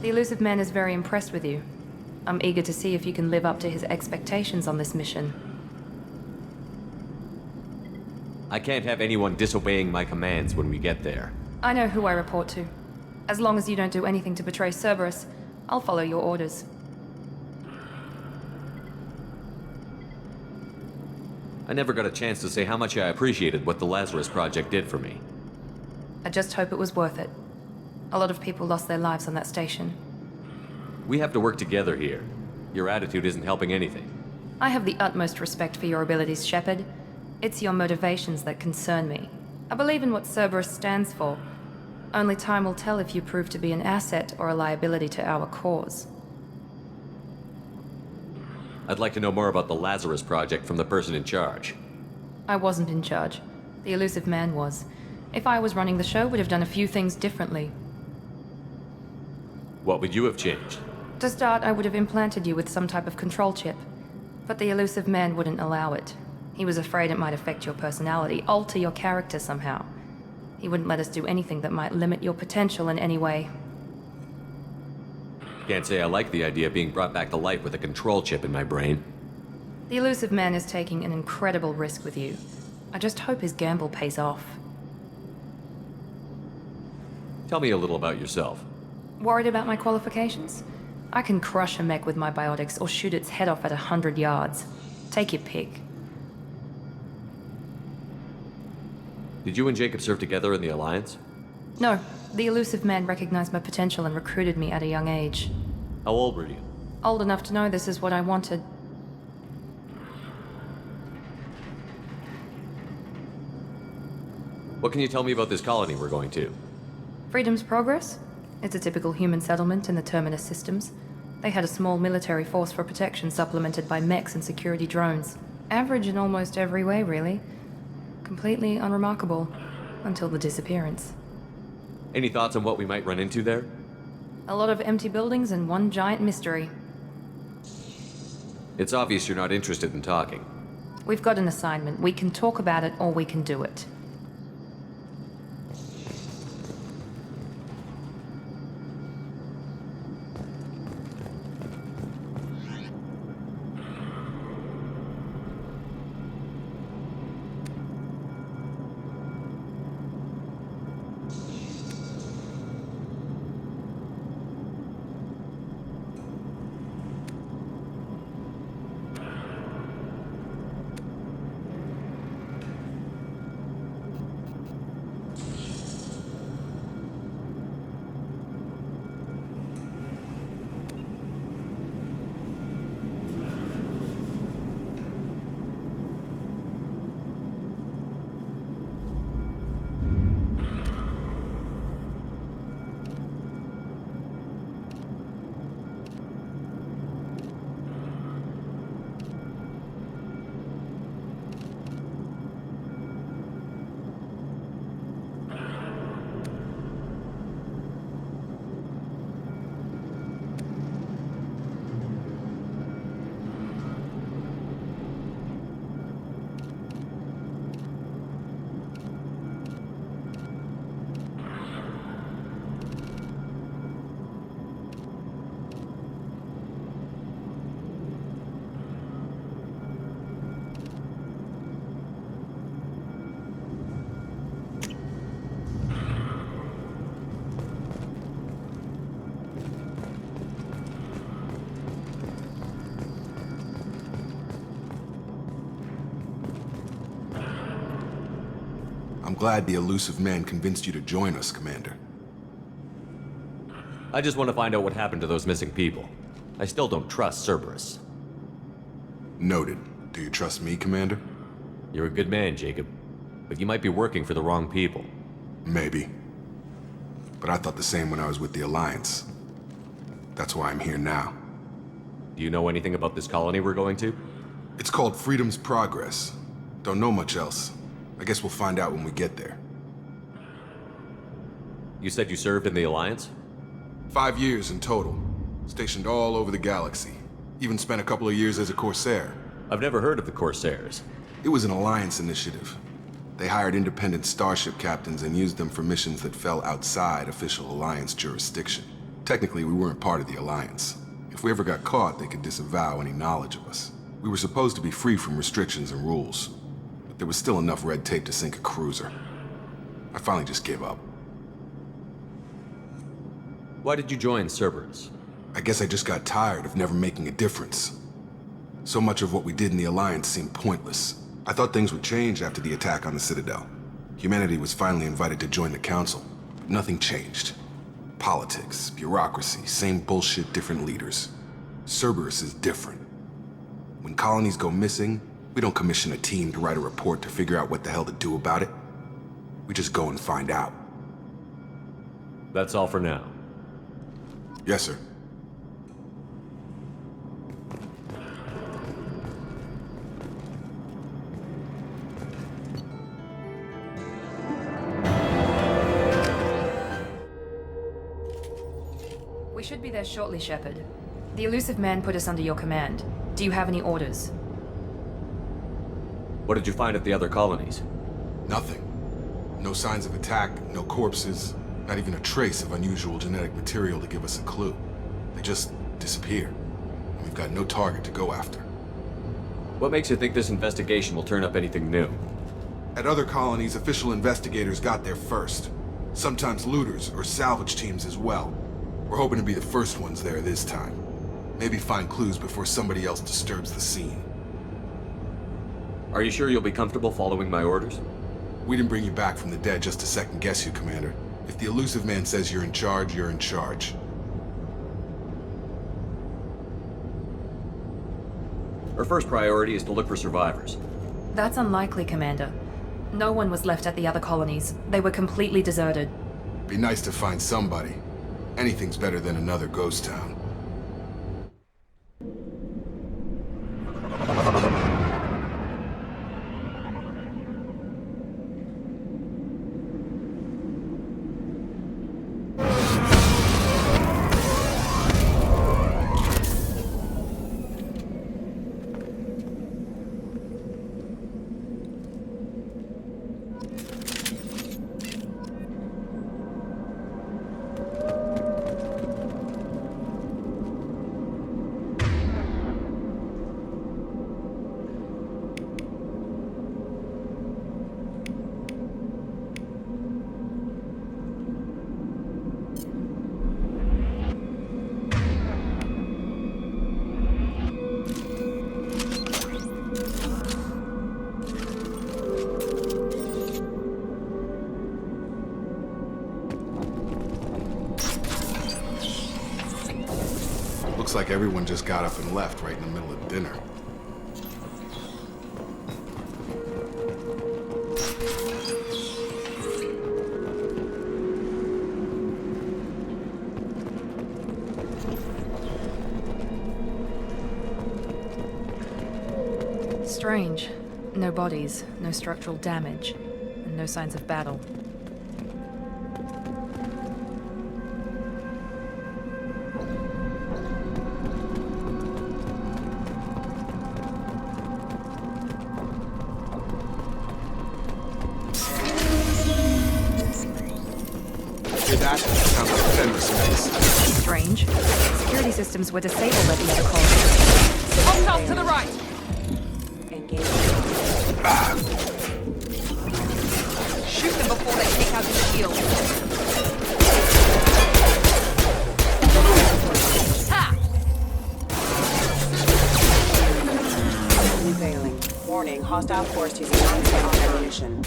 The elusive man is very impressed with you. I'm eager to see if you can live up to his expectations on this mission. I can't have anyone disobeying my commands when we get there. I know who I report to. As long as you don't do anything to betray Cerberus, I'll follow your orders. I never got a chance to say how much I appreciated what the Lazarus Project did for me. I just hope it was worth it. A lot of people lost their lives on that station. We have to work together here. Your attitude isn't helping anything. I have the utmost respect for your abilities, Shepard. It's your motivations that concern me. I believe in what Cerberus stands for. Only time will tell if you prove to be an asset or a liability to our cause. I'd like to know more about the Lazarus Project from the person in charge. I wasn't in charge. The elusive man was. If I was running the show, would have done a few things differently. What would you have changed? To start, I would have implanted you with some type of control chip. But the elusive man wouldn't allow it. He was afraid it might affect your personality, alter your character somehow. He wouldn't let us do anything that might limit your potential in any way. Can't say I like the idea of being brought back to life with a control chip in my brain. The elusive man is taking an incredible risk with you. I just hope his gamble pays off. Tell me a little about yourself. Worried about my qualifications? I can crush a mech with my biotics or shoot its head off at 100 yards. Take your pick. Did you and Jacob serve together in the Alliance? No, the elusive man recognized my potential and recruited me at a young age. How old were you? Old enough to know this is what I wanted. What can you tell me about this colony we're going to? Freedom's Progress? It's a typical human settlement in the Terminus systems. They had a small military force for protection supplemented by mechs and security drones. Average in almost every way, really. Completely unremarkable. Until the disappearance. Any thoughts on what we might run into there? A lot of empty buildings and one giant mystery. It's obvious you're not interested in talking. We've got an assignment. We can talk about it or we can do it. I'm glad the elusive man convinced you to join us, Commander. I just want to find out what happened to those missing people. I still don't trust Cerberus. Noted. Do you trust me, Commander? You're a good man, Jacob. But you might be working for the wrong people. Maybe. But I thought the same when I was with the Alliance. That's why I'm here now. Do you know anything about this colony we're going to? It's called Freedom's Progress. Don't know much else. I guess we'll find out when we get there. You said you served in the Alliance? 5 years in total. Stationed all over the galaxy. Even spent a couple of years as a Corsair. I've never heard of the Corsairs. It was an Alliance initiative. They hired independent starship captains and used them for missions that fell outside official Alliance jurisdiction. Technically, we weren't part of the Alliance. If we ever got caught, they could disavow any knowledge of us. We were supposed to be free from restrictions and rules, but there was still enough red tape to sink a cruiser. I finally just gave up. Why did you join Cerberus? I guess I just got tired of never making a difference. So much of what we did in the Alliance seemed pointless. I thought things would change after the attack on the Citadel. Humanity was finally invited to join the Council, but nothing changed. Politics, bureaucracy, same bullshit, different leaders. Cerberus is different. When colonies go missing, we don't commission a team to write a report to figure out what the hell to do about it. We just go and find out. That's all for now. Yes, sir. We should be there shortly, Shepard. The elusive man put us under your command. Do you have any orders? What did you find at the other colonies? Nothing. No signs of attack, no corpses, not even a trace of unusual genetic material to give us a clue. They just disappear. And we've got no target to go after. What makes you think this investigation will turn up anything new? At other colonies, official investigators got there first. Sometimes looters or salvage teams as well. We're hoping to be the first ones there this time. Maybe find clues before somebody else disturbs the scene. Are you sure you'll be comfortable following my orders? We didn't bring you back from the dead just to second guess you, Commander. If the elusive man says you're in charge, you're in charge. Our first priority is to look for survivors. That's unlikely, Commander. No one was left at the other colonies. They were completely deserted. Be nice to find somebody. Anything's better than another ghost town. Looks like everyone just got up and left right in the middle of dinner. Strange. No bodies, no structural damage, and no signs of battle. That sounds like fender space. Strange. Security systems were disabled at the other colonies. Hostiles to the right! Engage. Shoot them before they take out the shield. Ha! Unveiling. Warning, hostile force using non-stop ammunition.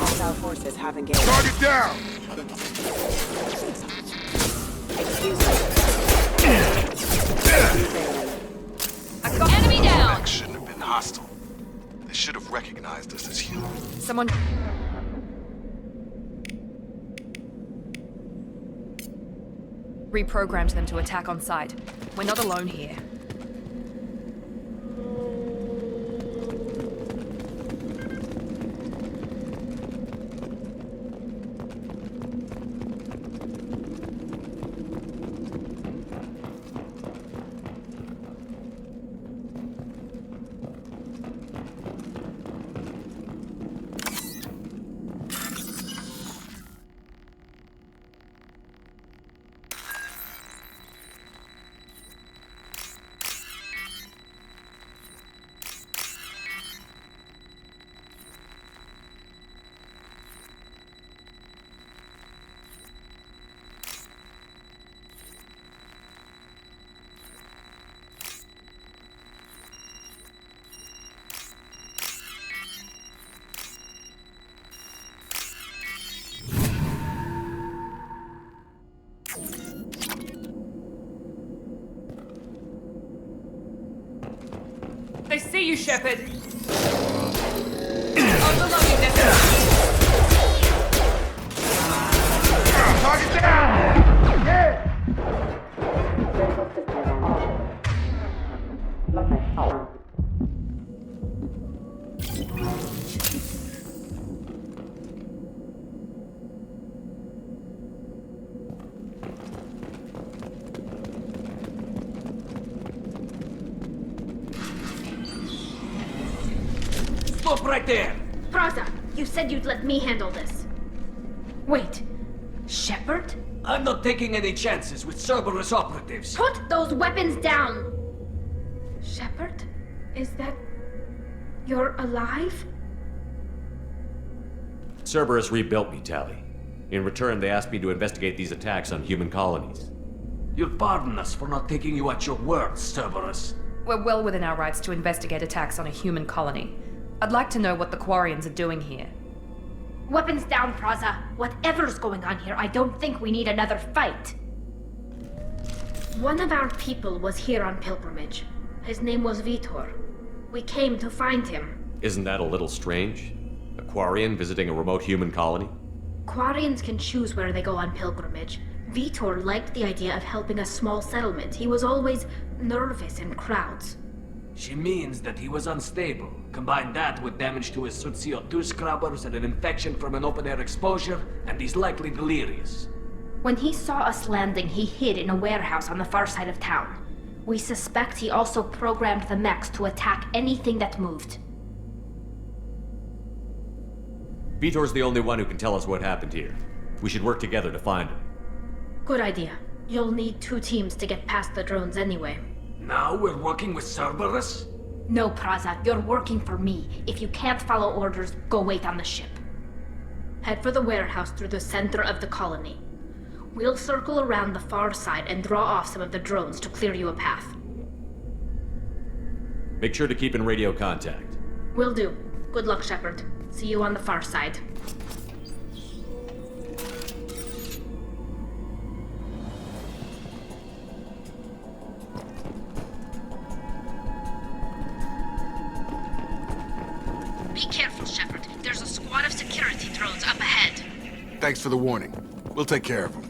Hostile forces have engaged. Target down! Excuse me. Unveiling. I got enemy down! That shouldn't have been hostile. They should have recognized us as human. Someone... reprogrammed them to attack on sight. We're not alone here. you, Shepard. On the loading network. Target down! Yeah! Stop right there! Praza, you said you'd let me handle this. Wait, Shepard? I'm not taking any chances with Cerberus operatives. Put those weapons down! Shepard? Is that... you're alive? Cerberus rebuilt me, Tally. In return, they asked me to investigate these attacks on human colonies. You'll pardon us for not taking you at your word, Cerberus. We're well within our rights to investigate attacks on a human colony. I'd like to know what the Quarians are doing here. Weapons down, Praza. Whatever's going on here, I don't think we need another fight. One of our people was here on pilgrimage. His name was Vitor. We came to find him. Isn't that a little strange? A Quarian visiting a remote human colony? Quarians can choose where they go on pilgrimage. Vitor liked the idea of helping a small settlement. He was always nervous in crowds. She means that he was unstable. Combine that with damage to his suit CO2 scrubbers and an infection from an open-air exposure, and he's likely delirious. When he saw us landing, he hid in a warehouse on the far side of town. We suspect he also programmed the mechs to attack anything that moved. Vitor's the only one who can tell us what happened here. We should work together to find him. Good idea. You'll need 2 teams to get past the drones anyway. Now we're working with Cerberus? No, Praza, you're working for me. If you can't follow orders, go wait on the ship. Head for the warehouse through the center of the colony. We'll circle around the far side and draw off some of the drones to clear you a path. Make sure to keep in radio contact. Will do. Good luck, Shepard. See you on the far side. Be careful, Shepard. There's a squad of security drones up ahead. Thanks for the warning. We'll take care of them.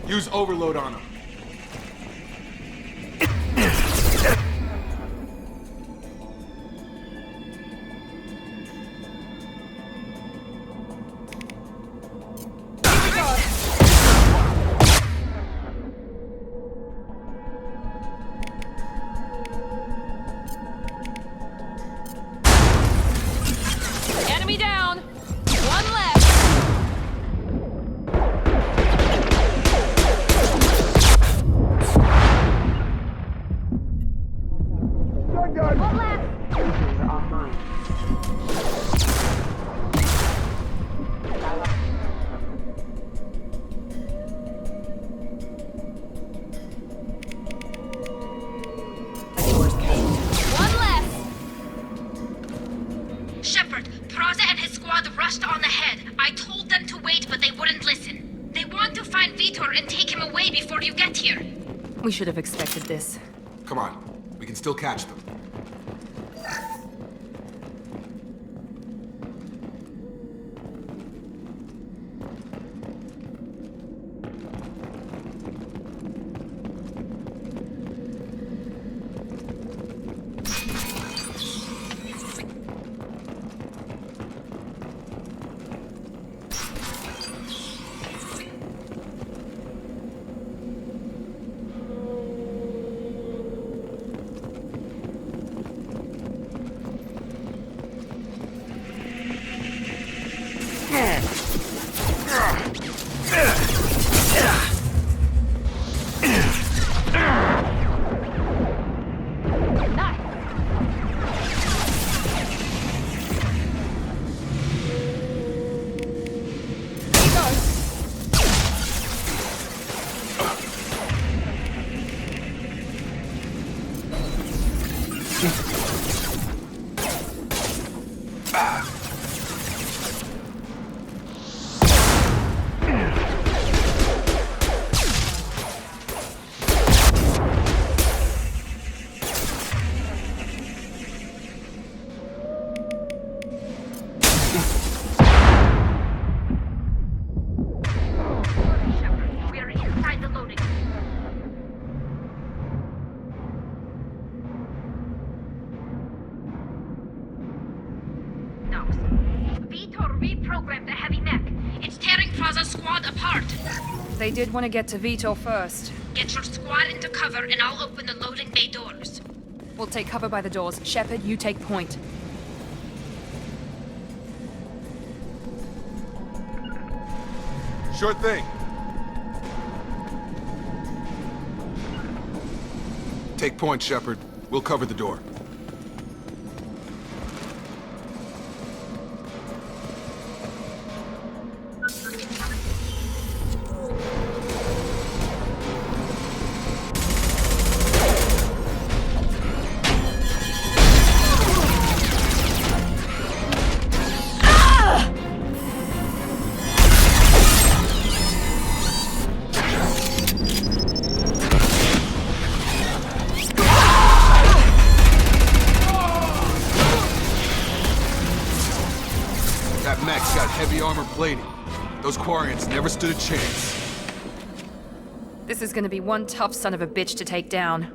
Use overload on him. Enemy down. One left. One left! One left. Shepard, Praza and his squad rushed on ahead. I told them to wait, but they wouldn't listen. They want to find Vitor and take him away before you get here. We should have expected this. Come on. We can still catch them. warehouse. Vitor reprogrammed the heavy mech. It's tearing Plaza's squad apart. They did want to get to Vitor first. Get your squad into cover and I'll open the loading bay doors. We'll take cover by the doors. Shepard, you take point. Sure thing. Take point, Shepard. We'll cover the door. That mech's got heavy armor plating. Those Quarians never stood a chance. This is gonna be one tough son of a bitch to take down.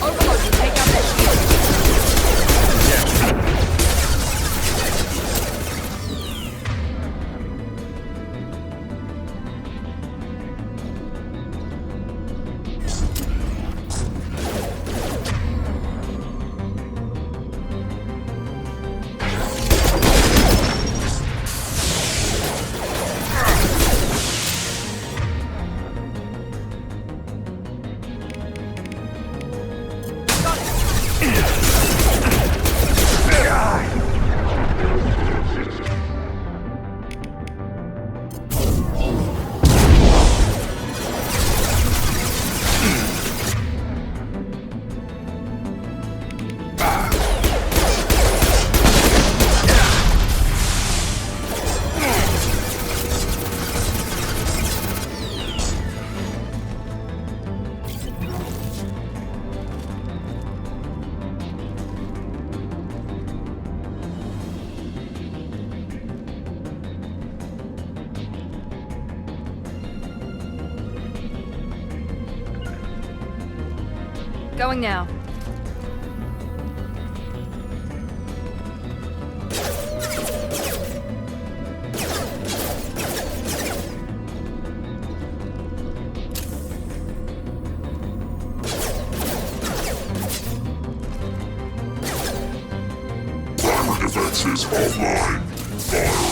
Overload, you take out that shield. Going now. Defenses online. Firing.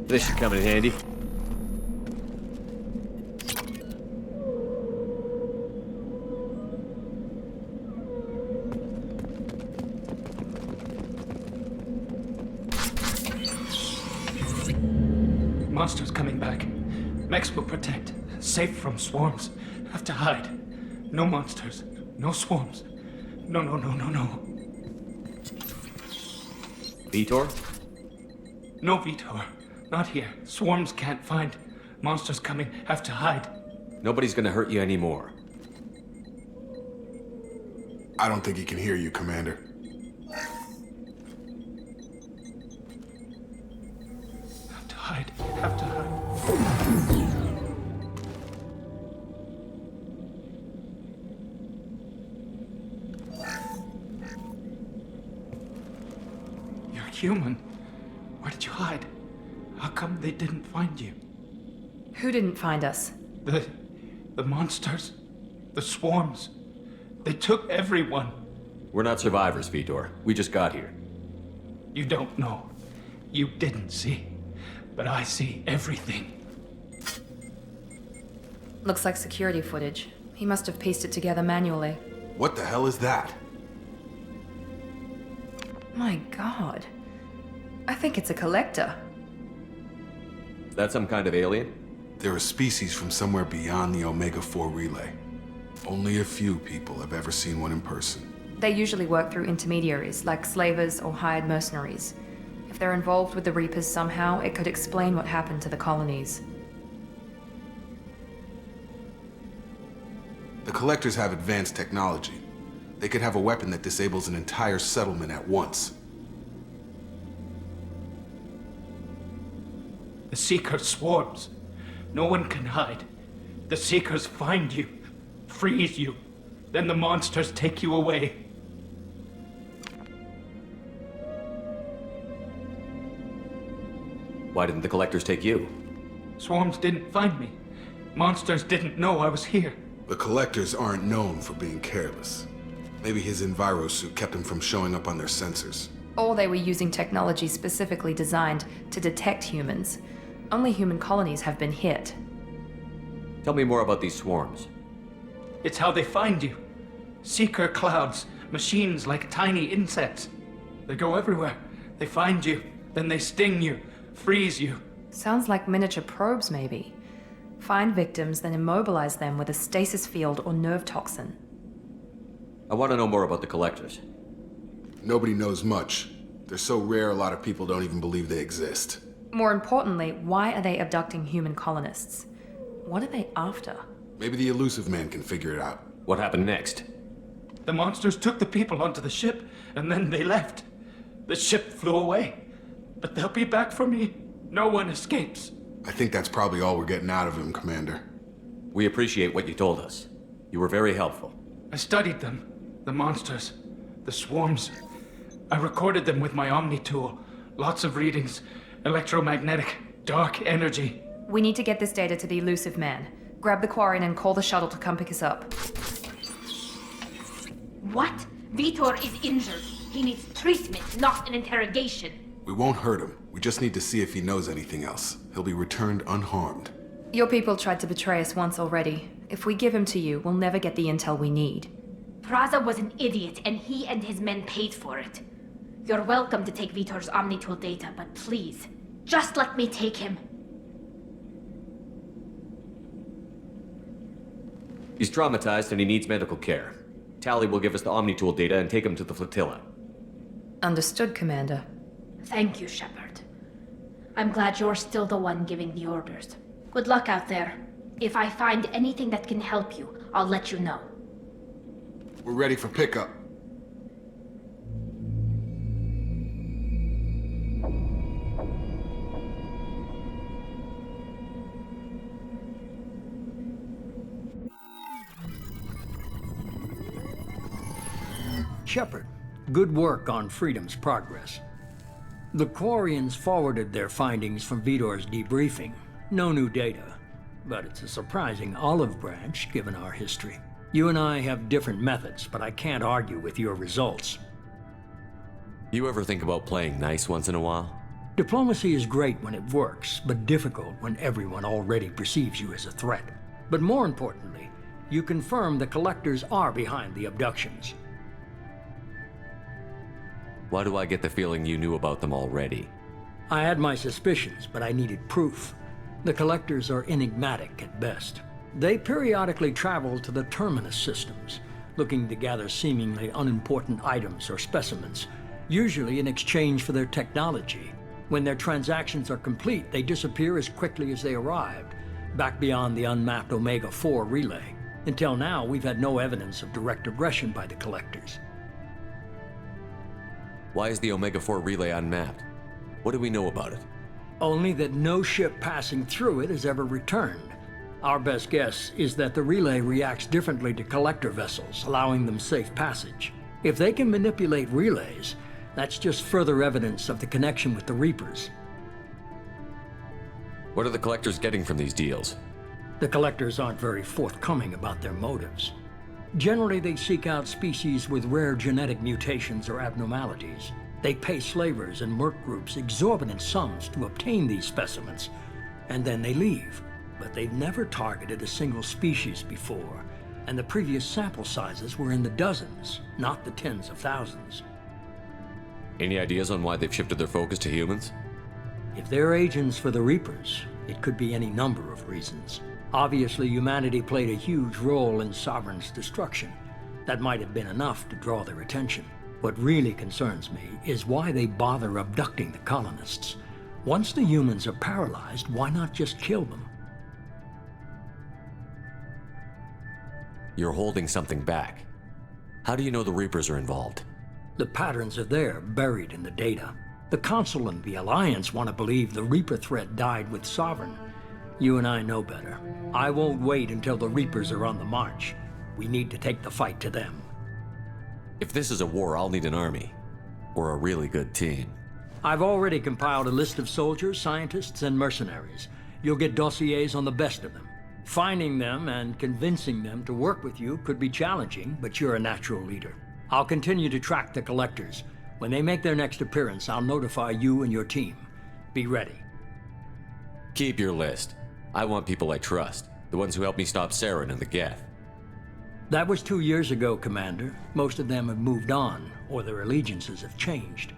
This should come in handy. Monsters coming back. Mechs will protect. Safe from swarms. Have to hide. No monsters. No swarms. No. Vitor? No Vitor. Not here. Swarms can't find. Monsters coming. Have to hide. Nobody's gonna hurt you anymore. I don't think he can hear you, Commander. Have to hide. Have to hide. You're human. Where did you hide? How come they didn't find you? Who didn't find us? The monsters. The swarms. They took everyone. We're not survivors, Vitor. We just got here. You don't know. You didn't see. But I see everything. Looks like security footage. He must have pieced it together manually. What the hell is that? My god. I think it's a collector. That some kind of alien? They're a species from somewhere beyond the Omega-4 relay. Only a few people have ever seen one in person. They usually work through intermediaries, like slavers or hired mercenaries. If they're involved with the Reapers somehow, it could explain what happened to the colonies. The Collectors have advanced technology. They could have a weapon that disables an entire settlement at once. The Seeker swarms. No one can hide. The Seekers find you, freeze you, then the monsters take you away. Why didn't the Collectors take you? Swarms didn't find me. Monsters didn't know I was here. The Collectors aren't known for being careless. Maybe his Enviro suit kept him from showing up on their sensors. Or they were using technology specifically designed to detect humans. Only human colonies have been hit. Tell me more about these swarms. It's how they find you. Seeker clouds, machines like tiny insects. They go everywhere. They find you, then they sting you, freeze you. Sounds like miniature probes, maybe. Find victims, then immobilize them with a stasis field or nerve toxin. I want to know more about the Collectors. Nobody knows much. They're so rare a lot of people don't even believe they exist. More importantly, why are they abducting human colonists? What are they after? Maybe the Elusive Man can figure it out. What happened next? The monsters took the people onto the ship, and then they left. The ship flew away. But they'll be back for me. No one escapes. I think that's probably all we're getting out of him, Commander. We appreciate what you told us. You were very helpful. I studied them. The monsters. The swarms. I recorded them with my Omni tool. Lots of readings. Electromagnetic. Dark energy. We need to get this data to the Elusive Man. Grab the Quarian and call the shuttle to come pick us up. What? Vitor is injured. He needs treatment, not an interrogation. We won't hurt him. We just need to see if he knows anything else. He'll be returned unharmed. Your people tried to betray us once already. If we give him to you, we'll never get the intel we need. Praza was an idiot, and he and his men paid for it. You're welcome to take Vitor's Omnitool data, but please, just let me take him. He's traumatized and he needs medical care. Tally will give us the Omnitool data and take him to the flotilla. Understood, Commander. Thank you, Shepard. I'm glad you're still the one giving the orders. Good luck out there. If I find anything that can help you, I'll let you know. We're ready for pickup. Shepard, good work on Freedom's progress. The Quarians forwarded their findings from Vitor's debriefing. No new data, but it's a surprising olive branch given our history. You and I have different methods, but I can't argue with your results. You ever think about playing nice once in a while? Diplomacy is great when it works, but difficult when everyone already perceives you as a threat. But more importantly, you confirm the Collectors are behind the abductions. Why do I get the feeling you knew about them already? I had my suspicions, but I needed proof. The Collectors are enigmatic at best. They periodically travel to the Terminus systems, looking to gather seemingly unimportant items or specimens, usually in exchange for their technology. When their transactions are complete, they disappear as quickly as they arrived, back beyond the unmapped Omega-4 relay. Until now, we've had no evidence of direct aggression by the Collectors. Why is the Omega-4 relay unmapped? What do we know about it? Only that no ship passing through it has ever returned. Our best guess is that the relay reacts differently to Collector vessels, allowing them safe passage. If they can manipulate relays, that's just further evidence of the connection with the Reapers. What are the Collectors getting from these deals? The Collectors aren't very forthcoming about their motives. Generally, they seek out species with rare genetic mutations or abnormalities. They pay slavers and merc groups exorbitant sums to obtain these specimens, and then they leave. But they've never targeted a single species before, and the previous sample sizes were in the dozens, not the tens of thousands. Any ideas on why they've shifted their focus to humans? If they're agents for the Reapers, It could be any number of reasons. Obviously, humanity played a huge role in Sovereign's destruction. That might have been enough to draw their attention. What really concerns me is why they bother abducting the colonists. Once the humans are paralyzed, why not just kill them? You're holding something back. How do you know the Reapers are involved? The patterns are there, buried in the data. The Council and the Alliance want to believe the Reaper threat died with Sovereign. You and I know better. I won't wait until the Reapers are on the march. We need to take the fight to them. If this is a war, I'll need an army. Or a really good team. I've already compiled a list of soldiers, scientists, and mercenaries. You'll get dossiers on the best of them. Finding them and convincing them to work with you could be challenging, but you're a natural leader. I'll continue to track the collectors. When they make their next appearance, I'll notify you and your team. Be ready. Keep your list. I want people I trust. The ones who helped me stop Saren and the Geth. That was 2 years ago, Commander. Most of them have moved on, or their allegiances have changed.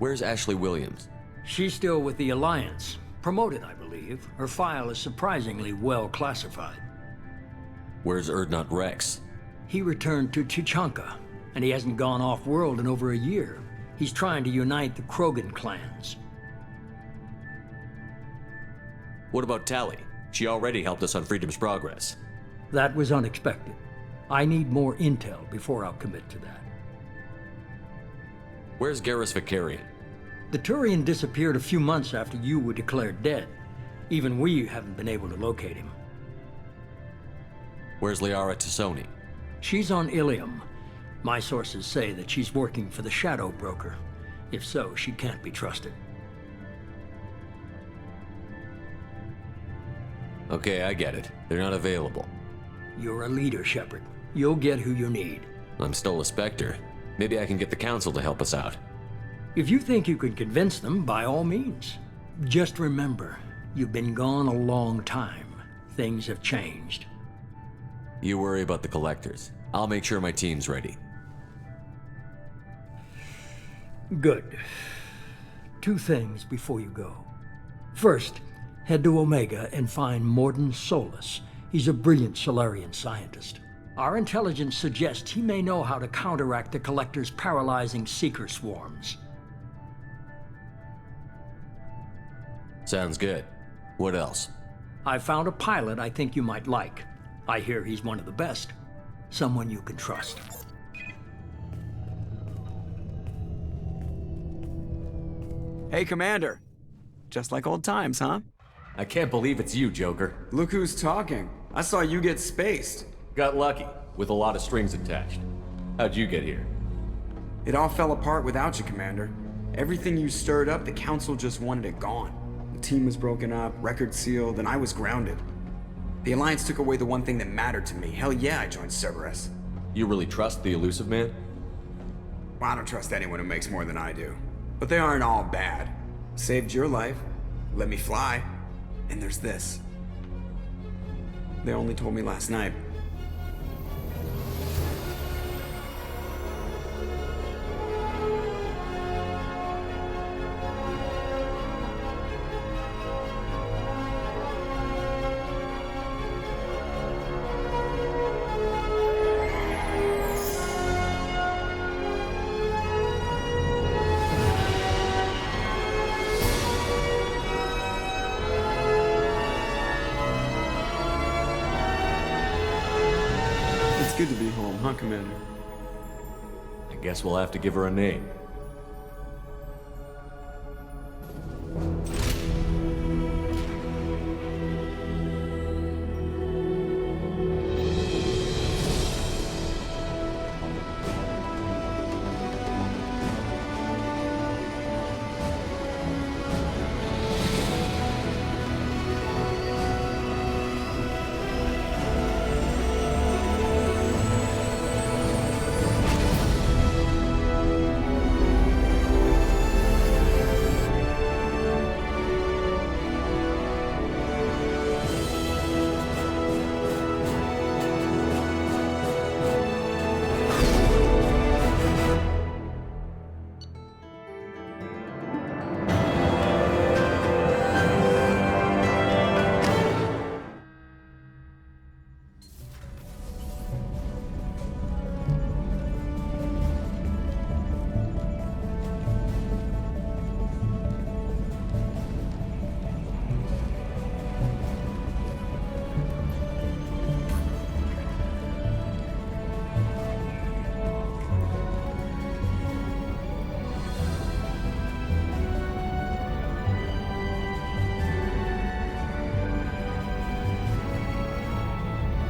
Where's Ashley Williams? She's still with the Alliance. Promoted, I believe. Her file is surprisingly well classified. Where's Erdnot Rex? He returned to Chichanka, and he hasn't gone off-world in over a year. He's trying to unite the Krogan clans. What about Tali? She already helped us on Freedom's Progress. That was unexpected. I need more intel before I'll commit to that. Where's Garrus Vicarian? The Turian disappeared a few months after you were declared dead. Even we haven't been able to locate him. Where's Liara Tassoni? She's on Ilium. My sources say that she's working for the Shadow Broker. If so, she can't be trusted. Okay, I get it. They're not available. You're a leader, Shepard. You'll get who you need. I'm still a Spectre. Maybe I can get the Council to help us out. If you think you can convince them, by all means. Just remember, you've been gone a long time. Things have changed. You worry about the Collectors. I'll make sure my team's ready. Good. 2 things before you go. First, head to Omega and find Morden Solus. He's a brilliant Solarian scientist. Our intelligence suggests he may know how to counteract the Collector's paralyzing Seeker swarms. Sounds good. What else? I found a pilot I think you might like. I hear he's one of the best. Someone you can trust. Hey, Commander. Just like old times, huh? I can't believe it's you, Joker. Look who's talking. I saw you get spaced. Got lucky, with a lot of strings attached. How'd you get here? It all fell apart without you, Commander. Everything you stirred up, the Council just wanted it gone. The team was broken up, record sealed, and I was grounded. The Alliance took away the one thing that mattered to me. Hell yeah, I joined Cerberus. You really trust the Elusive Man? Well, I don't trust anyone who makes more than I do. But they aren't all bad. Saved your life, let me fly, and there's this. They only told me last night. It's good to be home, huh, Commander? I guess we'll have to give her a name.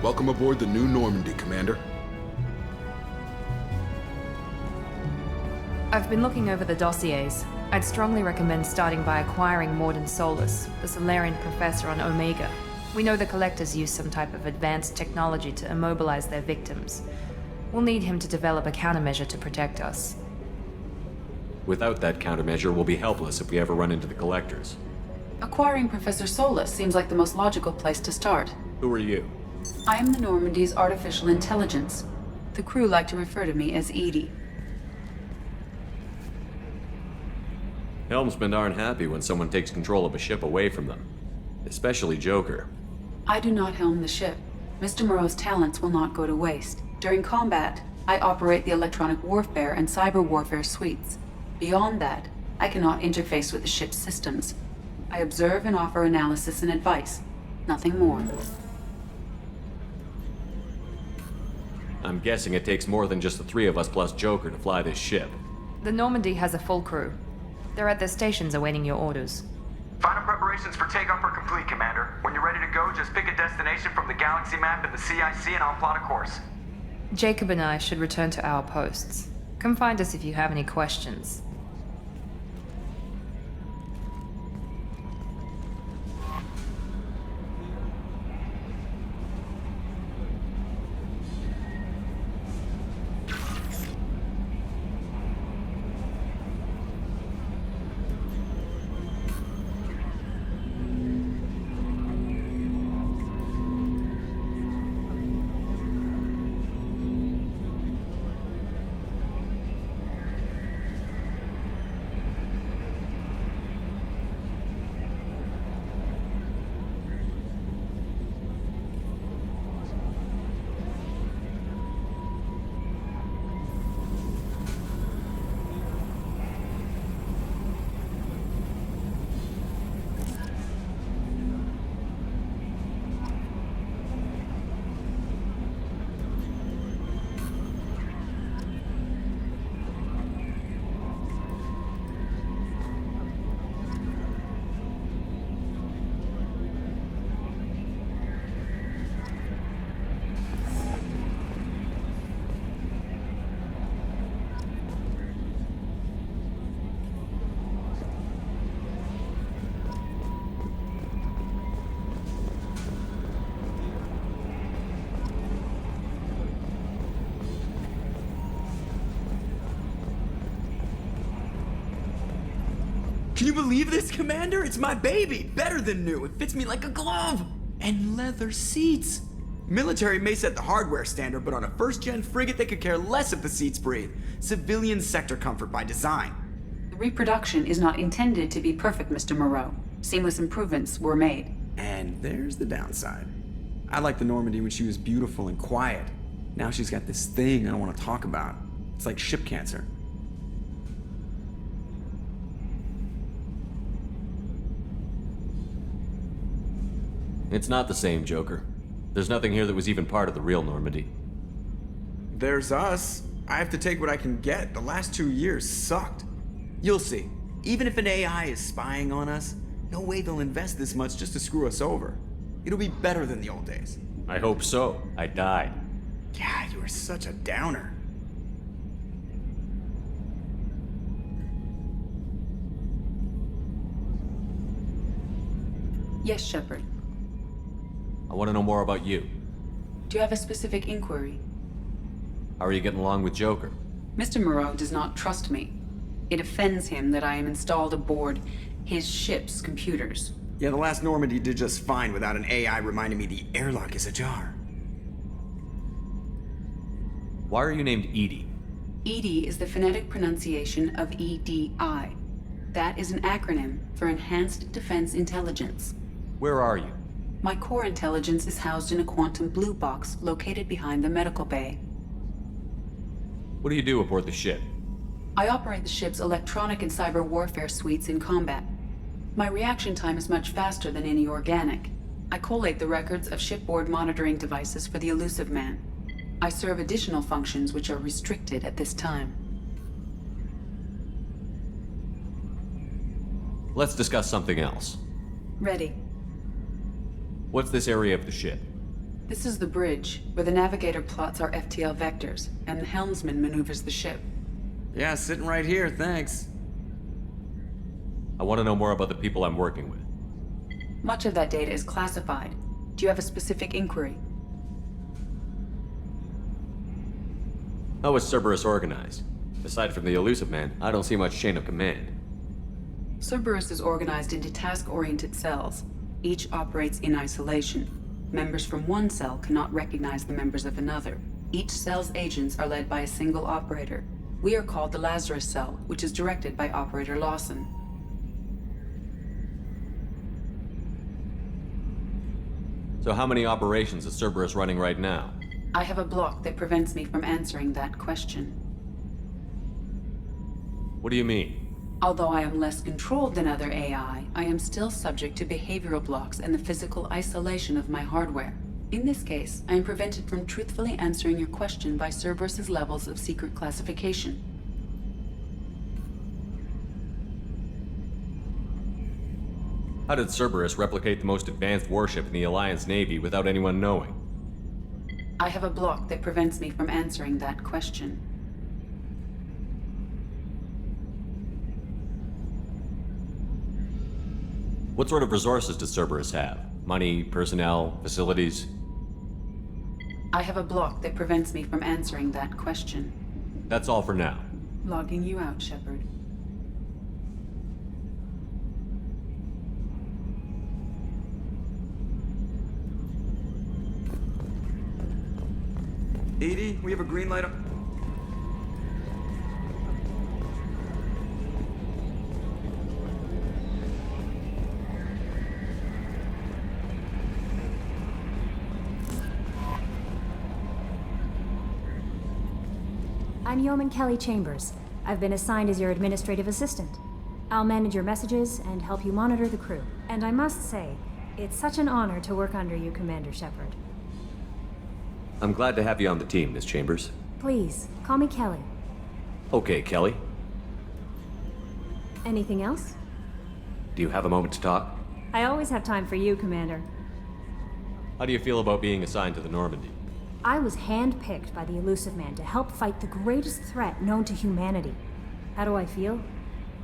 Welcome aboard the new Normandy, Commander. I've been looking over the dossiers. I'd strongly recommend starting by acquiring Morden Solus, the Solarian professor on Omega. We know the Collectors use some type of advanced technology to immobilize their victims. We'll need him to develop a countermeasure to protect us. Without that countermeasure, we'll be helpless if we ever run into the Collectors. Acquiring Professor Solus seems like the most logical place to start. Who are you? I am the Normandy's artificial intelligence. The crew like to refer to me as Edie. Helmsmen aren't happy when someone takes control of a ship away from them. Especially Joker. I do not helm the ship. Mr. Moreau's talents will not go to waste. During combat, I operate the electronic warfare and cyber warfare suites. Beyond that, I cannot interface with the ship's systems. I observe and offer analysis and advice. Nothing more. I'm guessing it takes more than just the three of us plus Joker to fly this ship. The Normandy has a full crew. They're at their stations awaiting your orders. Final preparations for takeoff are complete, Commander. When you're ready to go, just pick a destination from the galaxy map in the CIC and I'll plot a course. Jacob and I should return to our posts. Come find us if you have any questions. Can you believe this, Commander? It's my baby! Better than new. It fits me like a glove! And leather seats! Military may set the hardware standard, but on a first-gen frigate, they could care less if the seats breathe. Civilian sector comfort by design. The reproduction is not intended to be perfect, Mr. Moreau. Seamless improvements were made. And there's the downside. I liked the Normandy when she was beautiful and quiet. Now she's got this thing I don't want to talk about. It's like ship cancer. It's not the same, Joker. There's nothing here that was even part of the real Normandy. There's us. I have to take what I can get. The last 2 years sucked. You'll see. Even if an AI is spying on us, no way they'll invest this much just to screw us over. It'll be better than the old days. I hope so. I died. Yeah, you were such a downer. Yes, Shepard. I want to know more about you. Do you have a specific inquiry? How are you getting along with Joker? Mr. Moreau does not trust me. It offends him that I am installed aboard his ship's computers. Yeah, the last Normandy did just fine without an AI reminding me the airlock is ajar. Why are you named Edie? EDI is the phonetic pronunciation of EDI. That is an acronym for Enhanced Defense Intelligence. Where are you? My core intelligence is housed in a quantum blue box located behind the medical bay. What do you do aboard the ship? I operate the ship's electronic and cyber warfare suites in combat. My reaction time is much faster than any organic. I collate the records of shipboard monitoring devices for the Elusive Man. I serve additional functions which are restricted at this time. Let's discuss something else. Ready. What's this area of the ship? This is the bridge, where the navigator plots our FTL vectors, and the helmsman maneuvers the ship. Yeah, sitting right here, thanks. I want to know more about the people I'm working with. Much of that data is classified. Do you have a specific inquiry? How is Cerberus organized? Aside from the Elusive Man, I don't see much chain of command. Cerberus is organized into task-oriented cells. Each operates in isolation. Members from one cell cannot recognize the members of another. Each cell's agents are led by a single operator. We are called the Lazarus Cell, which is directed by Operator Lawson. So how many operations is Cerberus running right now? I have a block that prevents me from answering that question. What do you mean? Although I am less controlled than other AI, I am still subject to behavioral blocks and the physical isolation of my hardware. In this case, I am prevented from truthfully answering your question by Cerberus's levels of secret classification. How did Cerberus replicate the most advanced warship in the Alliance Navy without anyone knowing? I have a block that prevents me from answering that question. What sort of resources does Cerberus have? Money, personnel, facilities? I have a block that prevents me from answering that question. That's all for now. Logging you out, Shepard. EDI, we have a green light on. I'm Yeoman Kelly Chambers. I've been assigned as your administrative assistant. I'll manage your messages and help you monitor the crew. And I must say, it's such an honor to work under you, Commander Shepard. I'm glad to have you on the team, Miss Chambers. Please, call me Kelly. Okay, Kelly. Anything else? Do you have a moment to talk? I always have time for you, Commander. How do you feel about being assigned to the Normandy? I was handpicked by the Elusive Man to help fight the greatest threat known to humanity. How do I feel?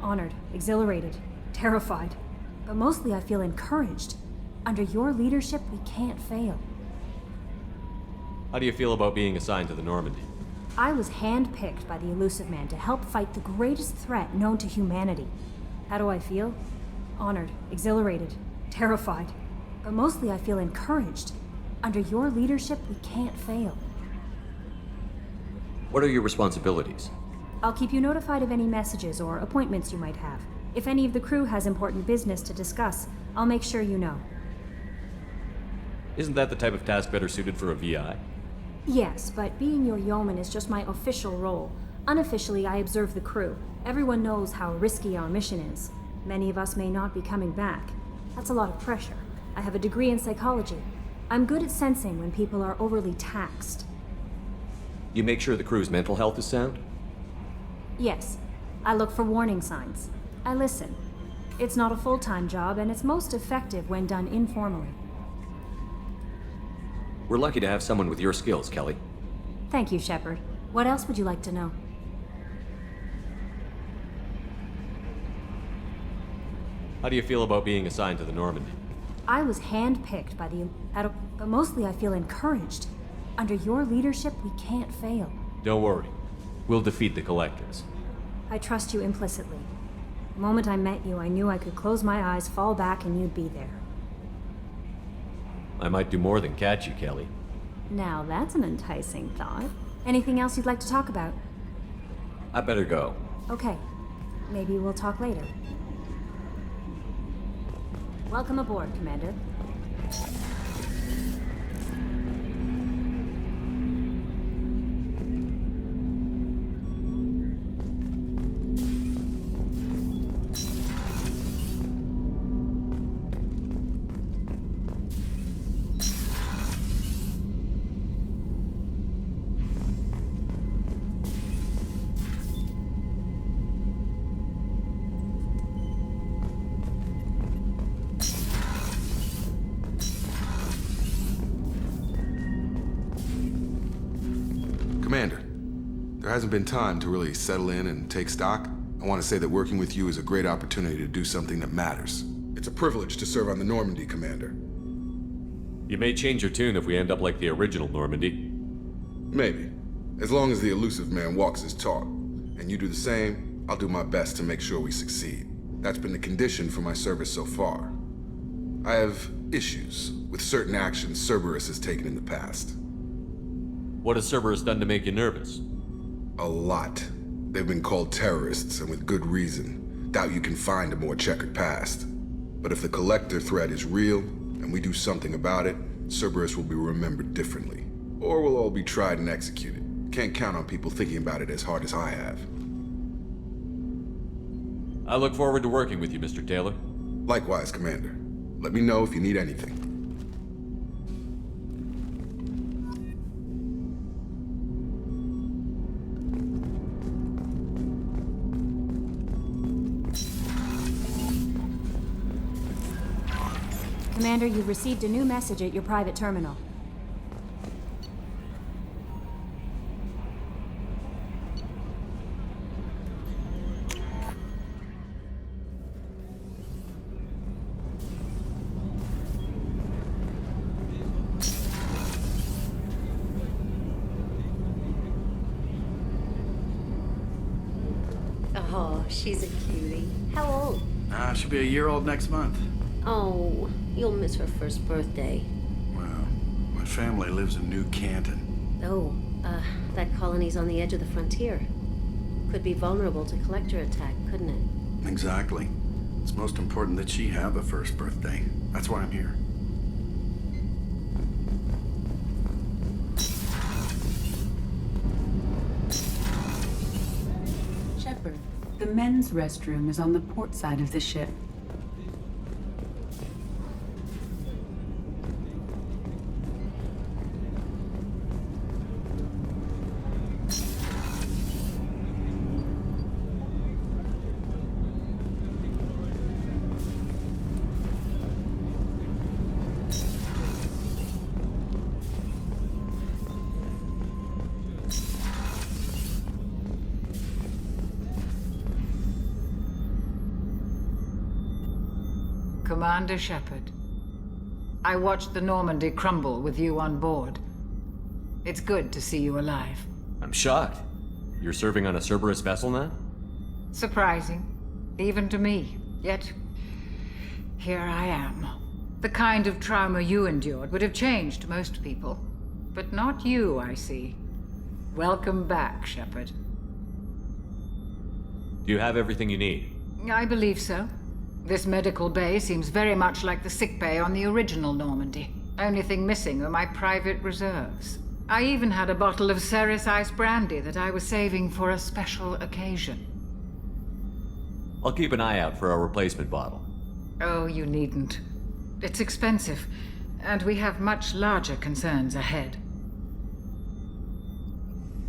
Honored, exhilarated, terrified. But mostly I feel encouraged. Under your leadership, we can't fail. How do you feel about being assigned to the Normandy? I was handpicked by the Elusive Man to help fight the greatest threat known to humanity. How do I feel? Honored, exhilarated, terrified. But mostly I feel encouraged. Under your leadership, we can't fail. What are your responsibilities? I'll keep you notified of any messages or appointments you might have. If any of the crew has important business to discuss, I'll make sure you know. Isn't that the type of task better suited for a VI? Yes, but being your yeoman is just my official role. Unofficially, I observe the crew. Everyone knows how risky our mission is. Many of us may not be coming back. That's a lot of pressure. I have a degree in psychology. I'm good at sensing when people are overly taxed. You make sure the crew's mental health is sound? Yes. I look for warning signs. I listen. It's not a full-time job, and it's most effective when done informally. We're lucky to have someone with your skills, Kelly. Thank you, Shepard. What else would you like to know? How do you feel about being assigned to the Normandy? I was handpicked by the... but mostly I feel encouraged. Under your leadership, we can't fail. Don't worry. We'll defeat the Collectors. I trust you implicitly. The moment I met you, I knew I could close my eyes, fall back, and you'd be there. I might do more than catch you, Kelly. Now that's an enticing thought. Anything else you'd like to talk about? I better go. Okay. Maybe we'll talk later. Welcome aboard, Commander. There hasn't been time to really settle in and take stock. I want to say that working with you is a great opportunity to do something that matters. It's a privilege to serve on the Normandy, Commander. You may change your tune if we end up like the original Normandy. Maybe. As long as the elusive man walks his talk, and you do the same, I'll do my best to make sure we succeed. That's been the condition for my service so far. I have issues with certain actions Cerberus has taken in the past. What has Cerberus done to make you nervous? A lot. They've been called terrorists, and with good reason. Doubt you can find a more checkered past. But if the Collector threat is real, and we do something about it, Cerberus will be remembered differently. Or we'll all be tried and executed. Can't count on people thinking about it as hard as I have. I look forward to working with you, Mr. Taylor. Likewise, Commander. Let me know if you need anything. Commander, you've received a new message at your private terminal. Oh, she's a cutie. How old? She'll be a year old next month. Oh, you'll miss her first birthday. Well, my family lives in New Canton. Oh, that colony's on the edge of the frontier. Could be vulnerable to collector attack, couldn't it? Exactly. It's most important that she have a first birthday. That's why I'm here. Shepard, the men's restroom is on the port side of the ship. Commander Shepard, I watched the Normandy crumble with you on board. It's good to see you alive. I'm shocked. You're serving on a Cerberus vessel now? Surprising, even to me. Yet, here I am. The kind of trauma you endured would have changed most people. But not you, I see. Welcome back, Shepard. Do you have everything you need? I believe so. This medical bay seems very much like the sick bay on the original Normandy. Only thing missing are my private reserves. I even had a bottle of Ceres Ice brandy that I was saving for a special occasion. I'll keep an eye out for a replacement bottle. Oh, you needn't. It's expensive, and we have much larger concerns ahead.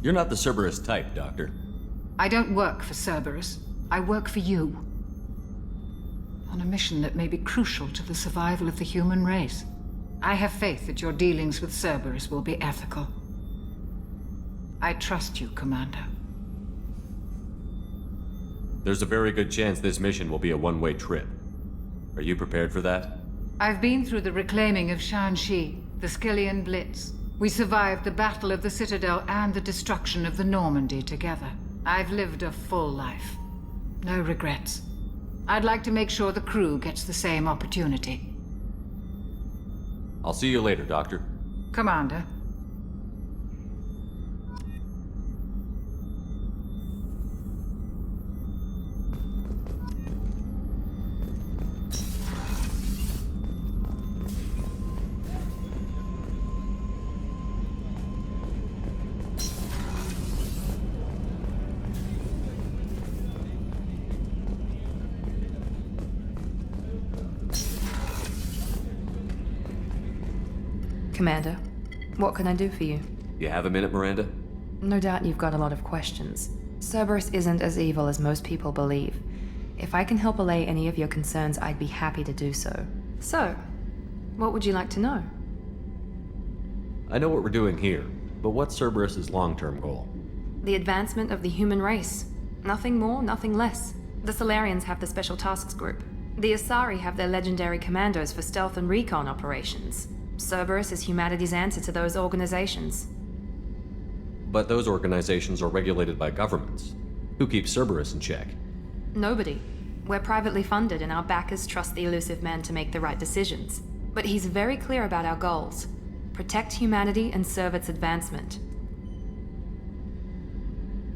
You're not the Cerberus type, Doctor. I don't work for Cerberus. I work for you. On a mission that may be crucial to the survival of the human race. I have faith that your dealings with Cerberus will be ethical. I trust you, Commander. There's a very good chance this mission will be a one-way trip. Are you prepared for that? I've been through the reclaiming of Shanxi, the Skillian Blitz. We survived the Battle of the Citadel and the destruction of the Normandy together. I've lived a full life. No regrets. I'd like to make sure the crew gets the same opportunity. I'll see you later, Doctor. Commander. Commander, what can I do for you? You have a minute, Miranda? No doubt you've got a lot of questions. Cerberus isn't as evil as most people believe. If I can help allay any of your concerns, I'd be happy to do so. So, what would you like to know? I know what we're doing here, but what's Cerberus's long-term goal? The advancement of the human race. Nothing more, nothing less. The Solarians have the Special Tasks Group. The Asari have their legendary commandos for stealth and recon operations. Cerberus is humanity's answer to those organizations. But those organizations are regulated by governments. Who keeps Cerberus in check? Nobody. We're privately funded and our backers trust the elusive man to make the right decisions. But he's very clear about our goals. Protect humanity and serve its advancement.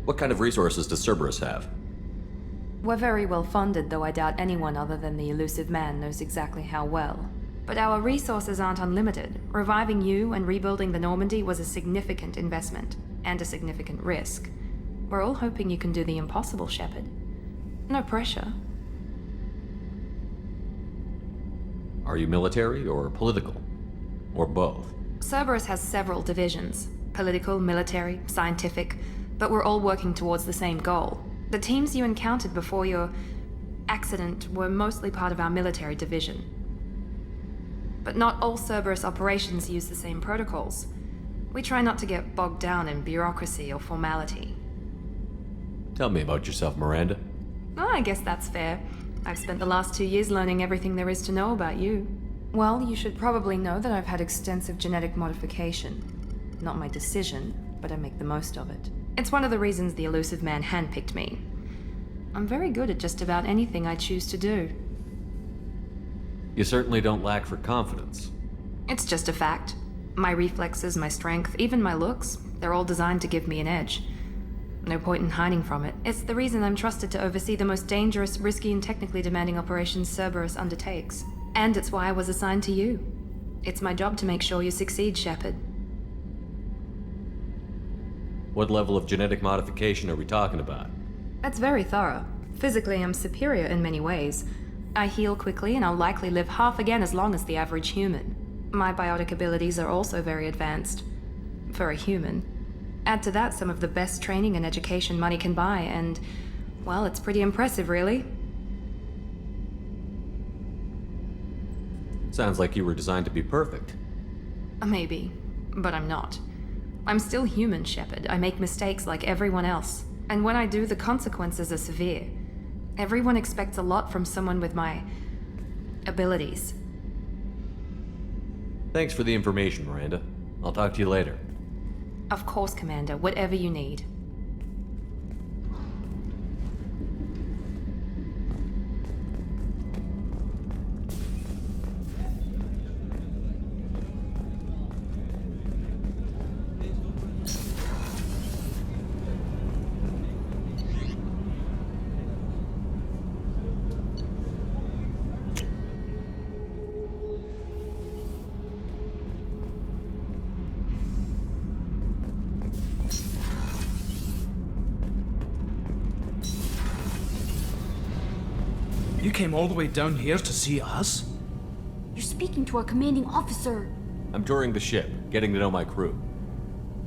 What kind of resources does Cerberus have? We're very well funded, though I doubt anyone other than the elusive man knows exactly how well. But our resources aren't unlimited. Reviving you and rebuilding the Normandy was a significant investment, and a significant risk. We're all hoping you can do the impossible, Shepard. No pressure. Are you military or political? Or both? Cerberus has several divisions. Political, military, scientific, but we're all working towards the same goal. The teams you encountered before your accident were mostly part of our military division. But not all Cerberus operations use the same protocols. We try not to get bogged down in bureaucracy or formality. Tell me about yourself, Miranda. Oh, I guess that's fair. I've spent the last 2 years learning everything there is to know about you. Well, you should probably know that I've had extensive genetic modification. Not my decision, but I make the most of it. It's one of the reasons the elusive man handpicked me. I'm very good at just about anything I choose to do. You certainly don't lack for confidence. It's just a fact. My reflexes, my strength, even my looks, they're all designed to give me an edge. No point in hiding from it. It's the reason I'm trusted to oversee the most dangerous, risky, and technically demanding operations Cerberus undertakes. And it's why I was assigned to you. It's my job to make sure you succeed, Shepard. What level of genetic modification are we talking about? That's very thorough. Physically, I'm superior in many ways. I heal quickly, and I'll likely live half again as long as the average human. My biotic abilities are also very advanced. For a human. Add to that some of the best training and education money can buy, and, well, it's pretty impressive, really. Sounds like you were designed to be perfect. Maybe, but I'm not. I'm still human, Shepard. I make mistakes like everyone else. And when I do, the consequences are severe. Everyone expects a lot from someone with my abilities. Thanks for the information, Miranda. I'll talk to you later. Of course, Commander. Whatever you need. You came all the way down here to see us? You're speaking to our commanding officer. I'm touring the ship, getting to know my crew.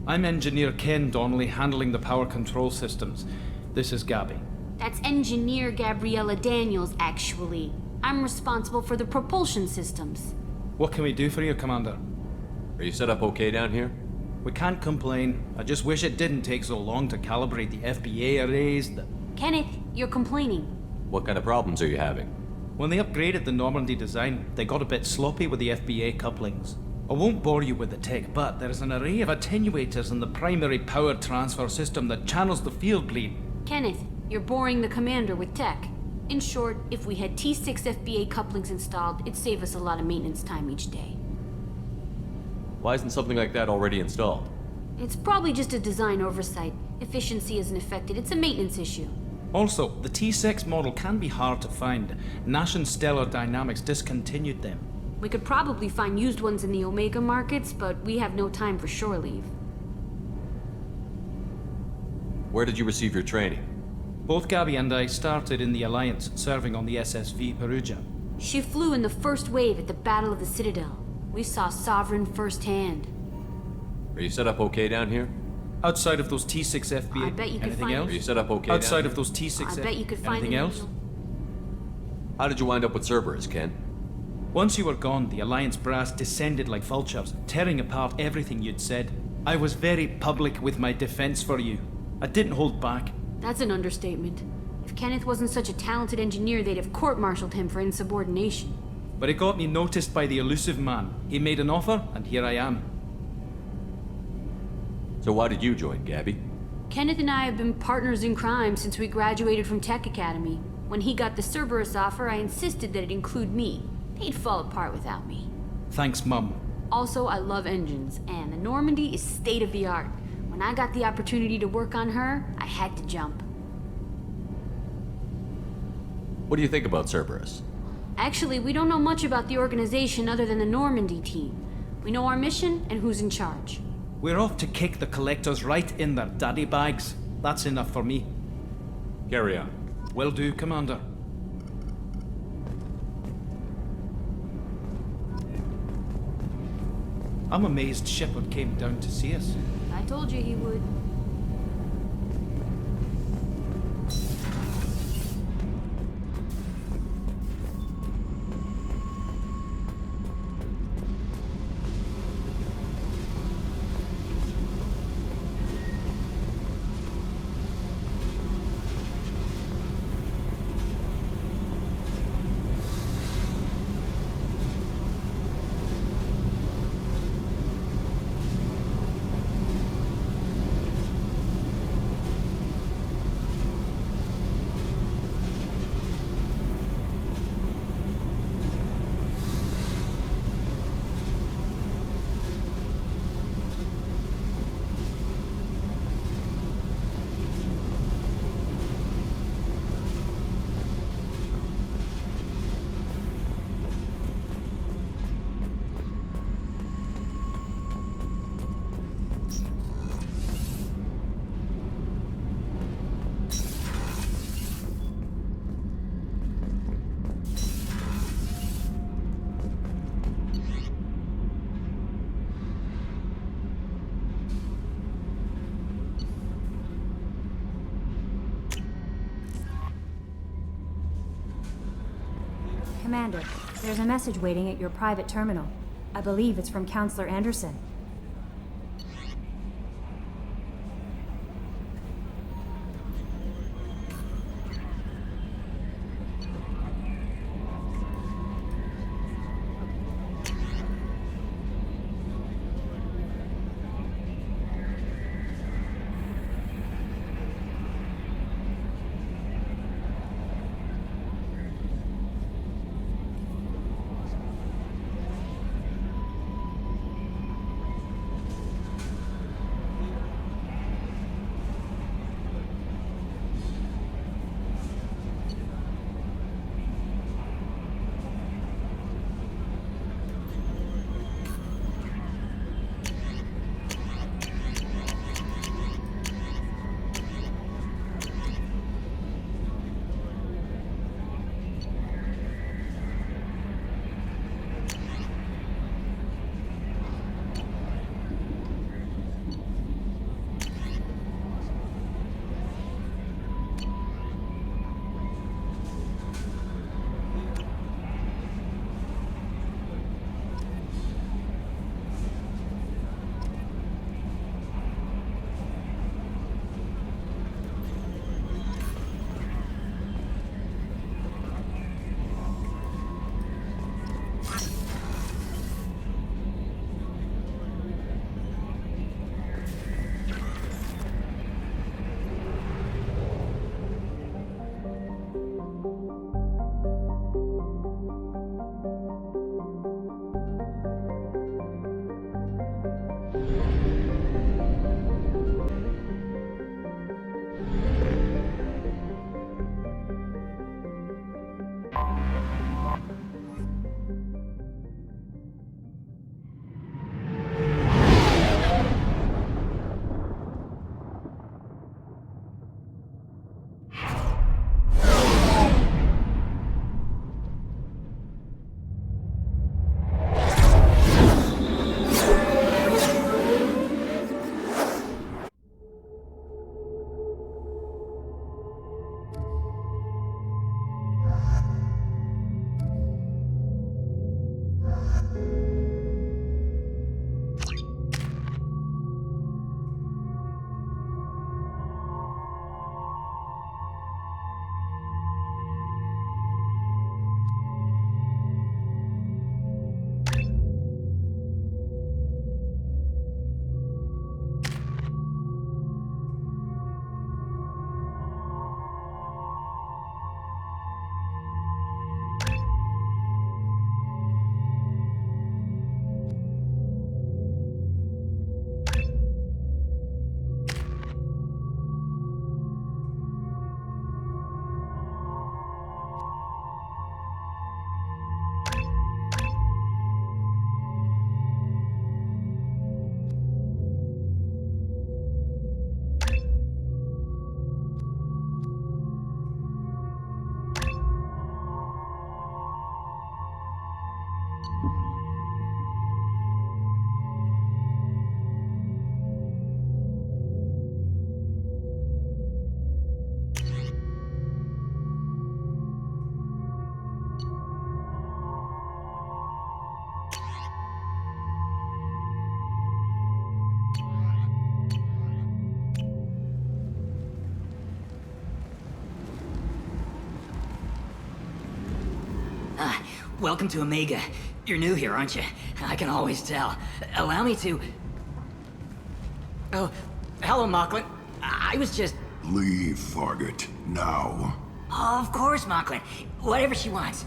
I'm Engineer Ken Donnelly, handling the power control systems. This is Gabby. That's Engineer Gabriella Daniels, actually. I'm responsible for the propulsion systems. What can we do for you, Commander? Are you set up okay down here? We can't complain. I just wish it didn't take so long to calibrate the FBA arrays. Kenneth, you're complaining. What kind of problems are you having? When they upgraded the Normandy design, they got a bit sloppy with the FBA couplings. I won't bore you with the tech, but there is an array of attenuators in the primary power transfer system that channels the field bleed. Kenneth, you're boring the commander with tech. In short, if we had T6 FBA couplings installed, it'd save us a lot of maintenance time each day. Why isn't something like that already installed? It's probably just a design oversight. Efficiency isn't affected. It's a maintenance issue. Also, the T6 model can be hard to find. Nash and Stellar Dynamics discontinued them. We could probably find used ones in the Omega markets, but we have no time for shore leave. Where did you receive your training? Both Gabby and I started in the Alliance, serving on the SSV Perugia. She flew in the first wave at the Battle of the Citadel. We saw Sovereign firsthand. Are you set up okay down here? Outside of those T6 FBA, I bet you could anything find else? Are you set up okay Outside down of those T6 I bet you could find anything an else? angel. How did you wind up with Cerberus, Ken? Once you were gone, the Alliance brass descended like vultures, tearing apart everything you'd said. I was very public with my defense for you. I didn't hold back. That's an understatement. If Kenneth wasn't such a talented engineer, they'd have court-martialed him for insubordination. But it got me noticed by the elusive man. He made an offer, and here I am. So why did you join, Gabby? Kenneth and I have been partners in crime since we graduated from Tech Academy. When he got the Cerberus offer, I insisted that it include me. They'd fall apart without me. Thanks, Mum. Also, I love engines, and the Normandy is state-of-the-art. When I got the opportunity to work on her, I had to jump. What do you think about Cerberus? Actually, we don't know much about the organization other than the Normandy team. We know our mission and who's in charge. We're off to kick the collectors right in their daddy bags. That's enough for me. Carry on. Will do, Commander. I'm amazed Shepard came down to see us. I told you he would. Commander, there's a message waiting at your private terminal. I believe it's from Counselor Anderson. Welcome to Omega. You're new here, aren't you? I can always tell. Allow me to... Oh, hello, Mocklin. I was just... Leave, Fargate. Now. Of course, Mocklin. Whatever she wants.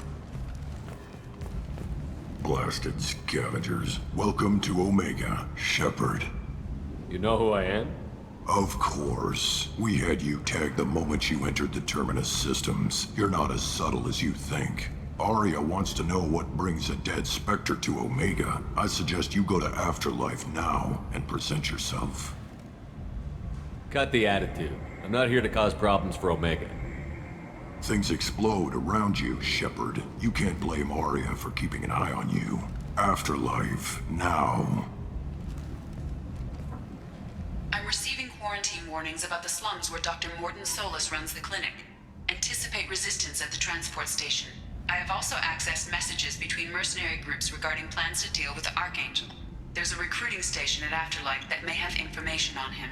Blasted scavengers. Welcome to Omega, Shepard. You know who I am? Of course. We had you tagged the moment you entered the Terminus systems. You're not as subtle as you think. Arya wants to know what brings a dead Spectre to Omega. I suggest you go to Afterlife now and present yourself. Cut the attitude. I'm not here to cause problems for Omega. Things explode around you, Shepard. You can't blame Arya for keeping an eye on you. Afterlife now. I'm receiving quarantine warnings about the slums where Dr. Morton Solus runs the clinic. Anticipate resistance at the transport station. I have also accessed messages between mercenary groups regarding plans to deal with the Archangel. There's a recruiting station at Afterlife that may have information on him.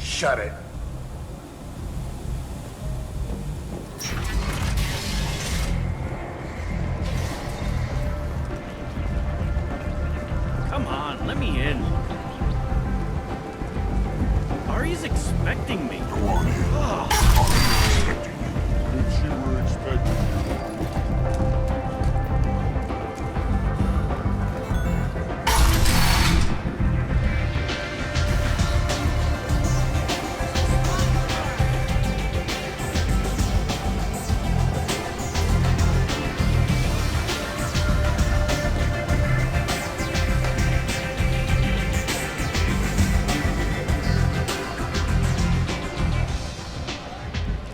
Shut it. Come on, let me in. Ari's expecting me. Go on in. If she were expecting you.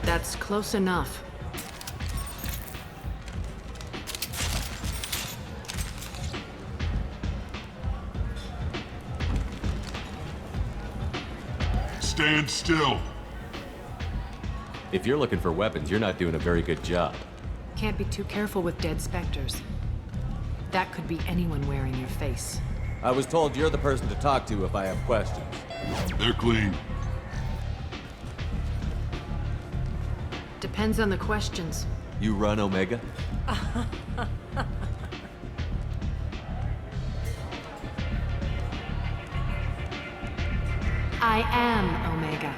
That's close enough. Stand still. If you're looking for weapons, you're not doing a very good job. Can't be too careful with dead specters. That could be anyone wearing your face. I was told you're the person to talk to if I have questions. They're clean. Depends on the questions. You run Omega? I am Omega.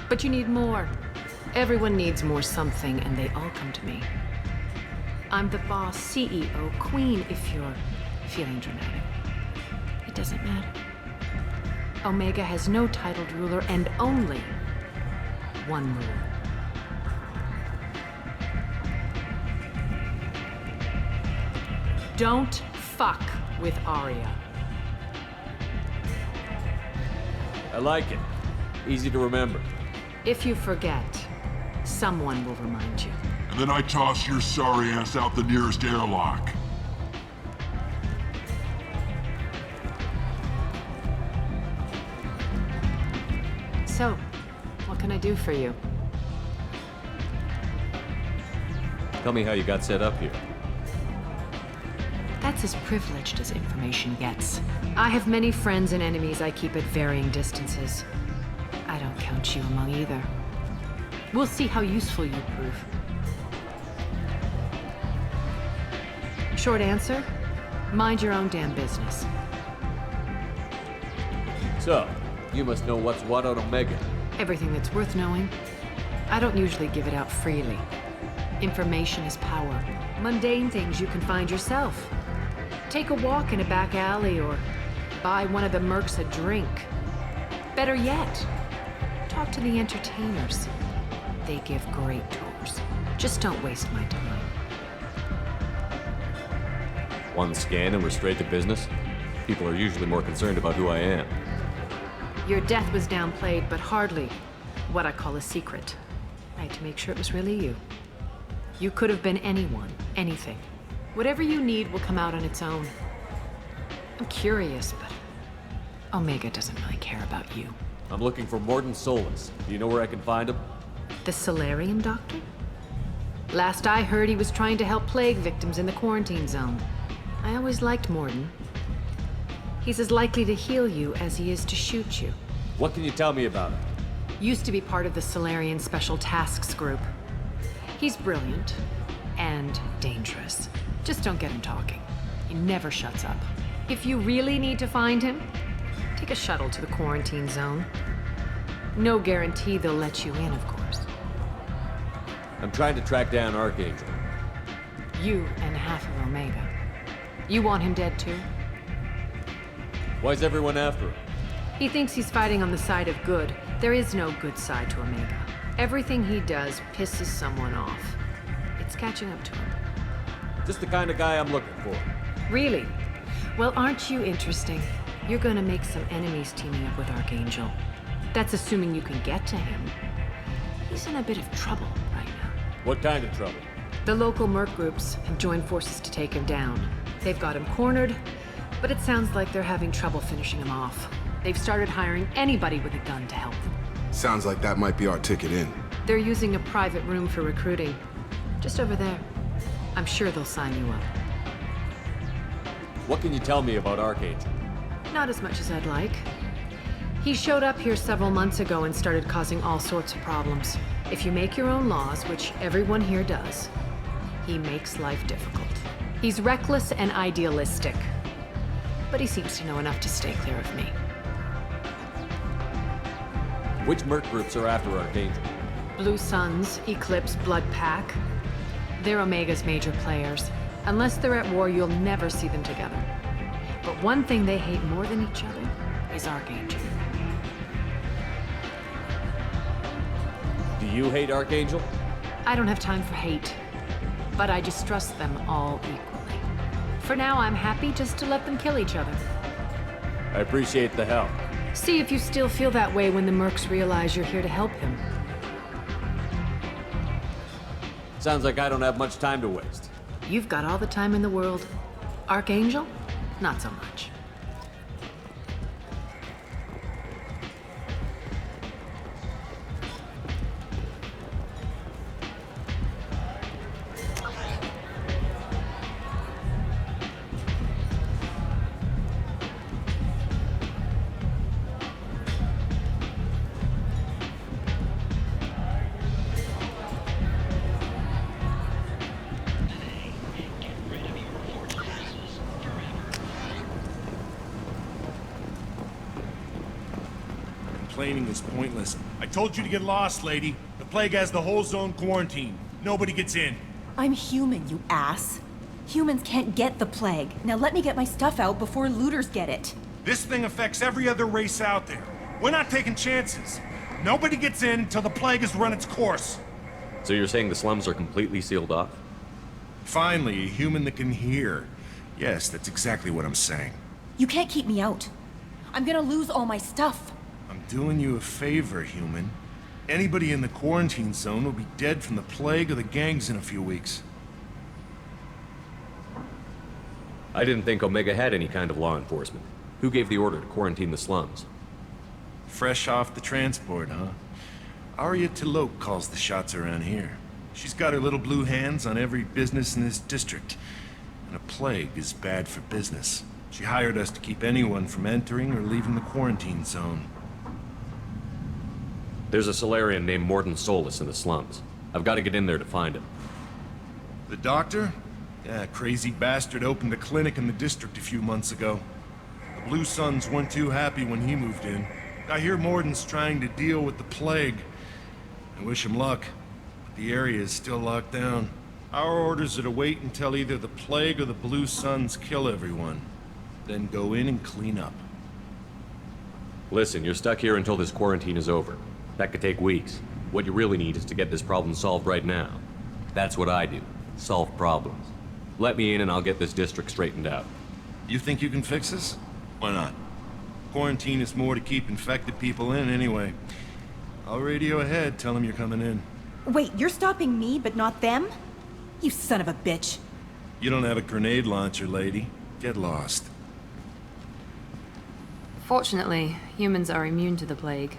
But you need more. Everyone needs more something, and they all come to me. I'm the boss, CEO, queen, if you're feeling dramatic. It doesn't matter. Omega has no titled ruler and only one rule. Don't fuck with Arya. I like it. Easy to remember. If you forget, someone will remind you. And then I toss your sorry ass out the nearest airlock. So, what can I do for you? Tell me how you got set up here. That's as privileged as information gets. I have many friends and enemies I keep at varying distances. I don't count you among either. We'll see how useful you prove. Short answer, mind your own damn business. So, you must know what's what on Omega. Everything that's worth knowing. I don't usually give it out freely. Information is power. Mundane things you can find yourself. Take a walk in a back alley or buy one of the mercs a drink. Better yet, talk to the entertainers. They give great tours. Just don't waste my time. One scan and we're straight to business? People are usually more concerned about who I am. Your death was downplayed, but hardly what I call a secret. I had to make sure it was really you. You could have been anyone, anything. Whatever you need will come out on its own. I'm curious, but Omega doesn't really care about you. I'm looking for Morden Solus. Do you know where I can find him? The Solarium Doctor? Last I heard, he was trying to help plague victims in the quarantine zone. I always liked Morden. He's as likely to heal you as he is to shoot you. What can you tell me about him? Used to be part of the Solarian Special Tasks Group. He's brilliant and dangerous. Just don't get him talking. He never shuts up. If you really need to find him, take a shuttle to the quarantine zone. No guarantee they'll let you in, of course. I'm trying to track down Archangel. You and half of Omega. You want him dead too? Why's everyone after him? He thinks he's fighting on the side of good. There is no good side to Omega. Everything he does pisses someone off. It's catching up to him. Just the kind of guy I'm looking for. Really? Well, aren't you interesting? You're gonna make some enemies teaming up with Archangel. That's assuming you can get to him. He's in a bit of trouble right now. What kind of trouble? The local merc groups have joined forces to take him down. They've got him cornered, but it sounds like they're having trouble finishing him off. They've started hiring anybody with a gun to help them. Sounds like that might be our ticket in. They're using a private room for recruiting. Just over there. I'm sure they'll sign you up. What can you tell me about Archangel? Not as much as I'd like. He showed up here several months ago and started causing all sorts of problems. If you make your own laws, which everyone here does, he makes life difficult. He's reckless and idealistic. But he seems to know enough to stay clear of me. Which merc groups are after Archangel? Blue Suns, Eclipse, Blood Pack. They're Omega's major players. Unless they're at war, you'll never see them together. But one thing they hate more than each other is Archangel. Do you hate Archangel? I don't have time for hate, but I distrust them all equally. For now, I'm happy just to let them kill each other. I appreciate the help. See if you still feel that way when the mercs realize you're here to help him. Sounds like I don't have much time to waste. You've got all the time in the world. Archangel? Not so much. Complaining is pointless. I told you to get lost, lady. The plague has the whole zone quarantined. Nobody gets in. I'm human, you ass. Humans can't get the plague. Now let me get my stuff out before looters get it. This thing affects every other race out there. We're not taking chances. Nobody gets in until the plague has run its course. So you're saying the slums are completely sealed off? Finally, a human that can hear. Yes, that's exactly what I'm saying. You can't keep me out. I'm gonna lose all my stuff. I'm doing you a favor, human. Anybody in the quarantine zone will be dead from the plague or the gangs in a few weeks. I didn't think Omega had any kind of law enforcement. Who gave the order to quarantine the slums? Fresh off the transport, huh? Arya Tilok calls the shots around here. She's got her little blue hands on every business in this district. And a plague is bad for business. She hired us to keep anyone from entering or leaving the quarantine zone. There's a Solarian named Morden Solus in the slums. I've got to get in there to find him. The doctor? Yeah, crazy bastard opened a clinic in the district a few months ago. The Blue Suns weren't too happy when he moved in. I hear Morden's trying to deal with the plague. I wish him luck, but the area is still locked down. Our orders are to wait until either the plague or the Blue Suns kill everyone, then go in and clean up. Listen, you're stuck here until this quarantine is over. That could take weeks. What you really need is to get this problem solved right now. That's what I do. Solve problems. Let me in and I'll get this district straightened out. You think you can fix this? Why not? Quarantine is more to keep infected people in anyway. I'll radio ahead, tell them you're coming in. Wait, you're stopping me, but not them? You son of a bitch. You don't have a grenade launcher, lady. Get lost. Fortunately, humans are immune to the plague.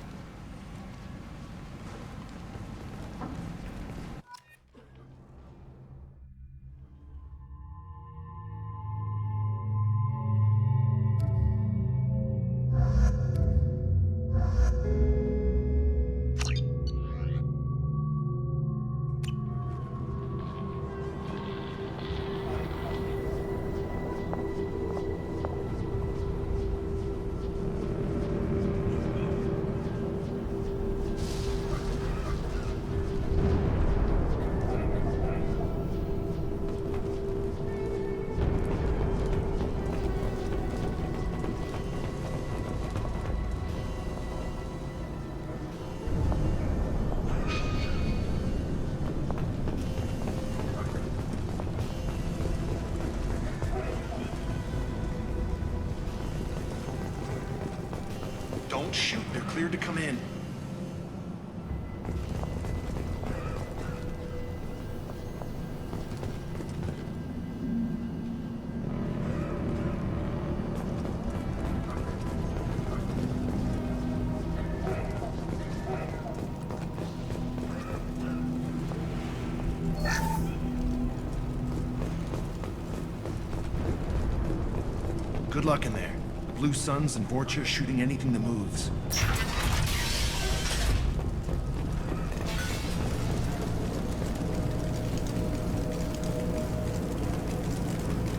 Don't shoot, they're cleared to come in. Good luck in there. Blue Suns and Vorcha shooting anything that moves.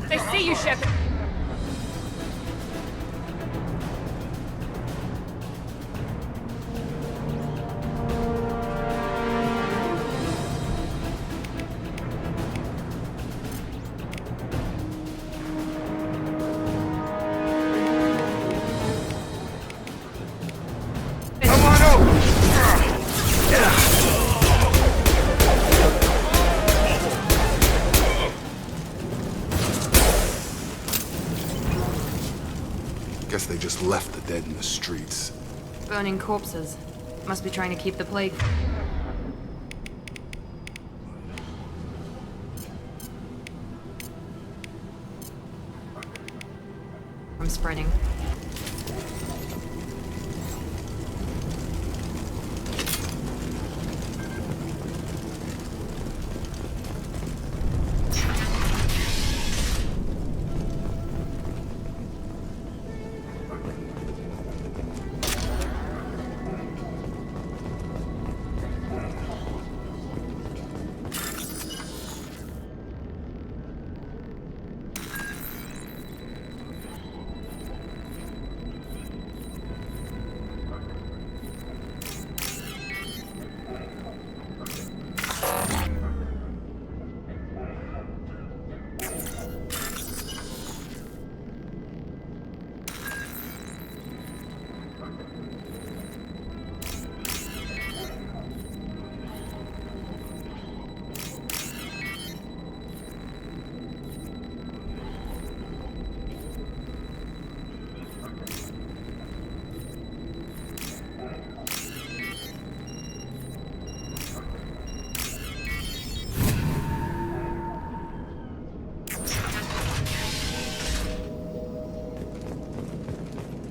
They see you, Shepard! Guess they just left the dead in the streets. Burning corpses. Must be trying to keep the plague from spreading.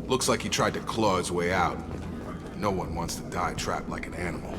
Looks like he tried to claw his way out. No one wants to die trapped like an animal.